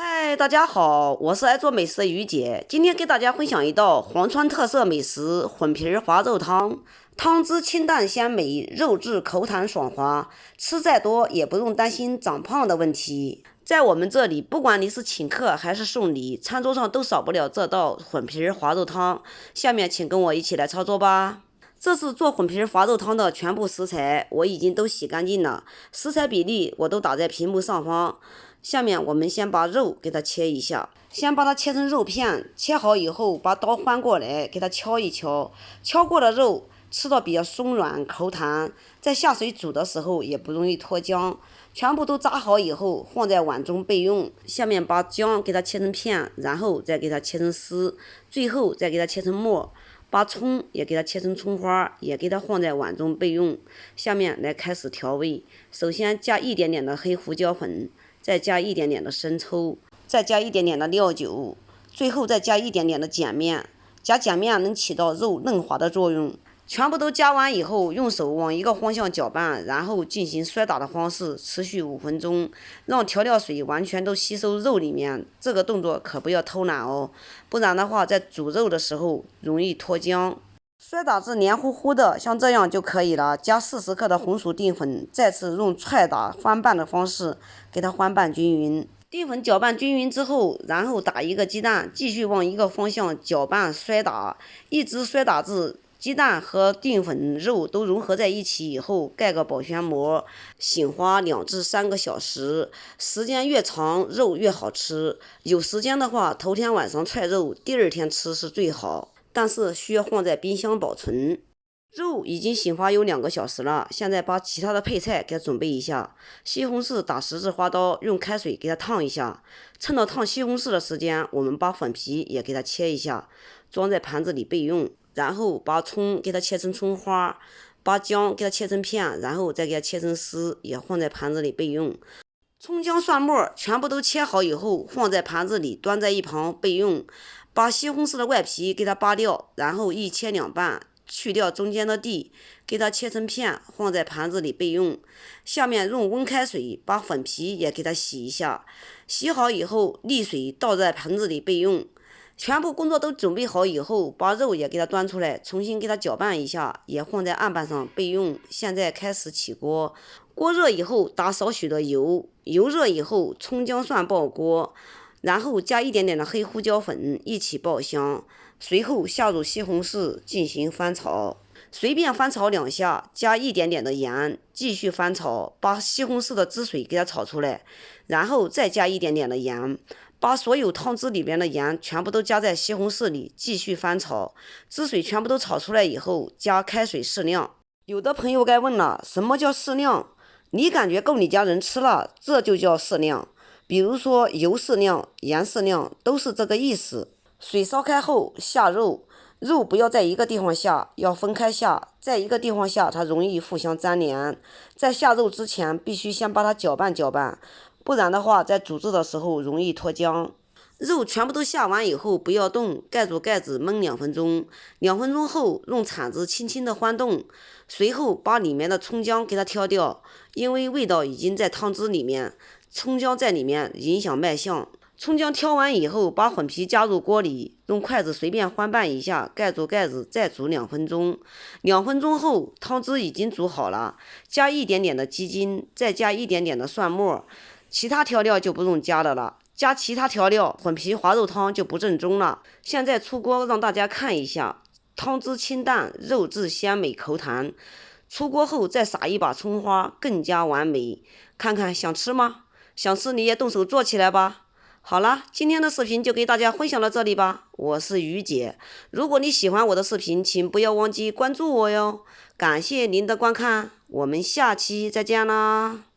嗨，大家好，我是爱做美食的于姐，今天给大家分享一道黄川特色美食混皮滑肉汤。汤汁清淡鲜美，肉质口弹爽滑，吃再多也不用担心长胖的问题。在我们这里，不管你是请客还是送礼，餐桌上都少不了这道混皮滑肉汤。下面请跟我一起来操作吧。这是做混皮滑肉汤的全部食材，我已经都洗干净了，食材比例我都打在屏幕上方。下面我们先把肉给它切一下，先把它切成肉片，切好以后把刀翻过来给它敲一敲，敲过的肉吃到比较松软口弹，在下水煮的时候也不容易脱浆。全部都炸好以后放在碗中备用。下面把姜给它切成片，然后再给它切成丝，最后再给它切成末。把葱也给它切成葱花，也给它放在碗中备用。下面来开始调味，首先加一点点的黑胡椒粉，再加一点点的生抽，再加一点点的料酒，最后再加一点点的碱面。加碱面能起到肉嫩滑的作用。全部都加完以后，用手往一个方向搅拌，然后进行摔打的方式，持续5分钟，让调料水完全都吸收肉里面。这个动作可不要偷懒哦，不然的话在煮肉的时候容易脱浆。摔打至黏糊糊的，像这样就可以了。加40克的红薯淀粉，再次用踹打翻拌的方式给它翻拌均匀。淀粉搅拌均匀之后，然后打一个鸡蛋，继续往一个方向搅拌摔打，一直摔打至鸡蛋和淀粉肉都融合在一起以后，盖个保鲜膜，醒花2至3个小时。时间越长，肉越好吃。有时间的话，头天晚上踹肉，第2天吃是最好，但是需要放在冰箱保存。肉已经醒发有2个小时了，现在把其他的配菜给它准备一下。西红柿打十字花刀，用开水给它烫一下。趁到烫西红柿的时间，我们把粉皮也给它切一下，装在盘子里备用。然后把葱给它切成葱花，把姜给它切成片，然后再给它切成丝，也放在盘子里备用。葱姜蒜末全部都切好以后，放在盘子里端在一旁备用。把西红柿的外皮给它扒掉，然后一切2半，去掉中间的蒂，给它切成片，放在盘子里备用。下面用温开水把粉皮也给它洗一下，洗好以后沥水倒在盆子里备用。全部工作都准备好以后，把肉也给它端出来，重新给它搅拌一下，也放在案板上备用。现在开始起锅，锅热以后打少许的油，油热以后葱姜蒜爆锅，然后加一点点的黑胡椒粉一起爆香，随后下入西红柿进行翻炒，随便翻炒2下，加一点点的盐，继续翻炒，把西红柿的汁水给它炒出来，然后再加一点点的盐。把所有汤汁里边的盐全部都加在西红柿里，继续翻炒，汁水全部都炒出来以后，加开水适量。有的朋友该问了，什么叫适量？你感觉够你家人吃了，这就叫适量。比如说油适量、盐适量，都是这个意思。水烧开后下肉，肉不要在一个地方下，要分开下，在一个地方下它容易互相粘连。在下肉之前，必须先把它搅拌搅拌。不然的话，在煮制的时候容易脱浆。肉全部都下完以后，不要动，盖住盖子焖2分钟。2分钟后，用铲子轻轻的翻动，随后把里面的葱姜给它挑掉，因为味道已经在汤汁里面，葱姜在里面影响卖相。葱姜挑完以后，把粉皮加入锅里，用筷子随便翻拌一下，盖住盖子再煮2分钟。2分钟后，汤汁已经煮好了，加一点点的鸡精，再加一点点的蒜末。其他调料就不用加的了，加其他调料，混皮滑肉汤就不正宗了。现在出锅让大家看一下，汤汁清淡，肉质鲜美口弹。出锅后再撒一把葱花，更加完美。看看想吃吗？想吃你也动手做起来吧。好了，今天的视频就给大家分享到这里吧。我是于姐，如果你喜欢我的视频，请不要忘记关注我哟。感谢您的观看，我们下期再见啦。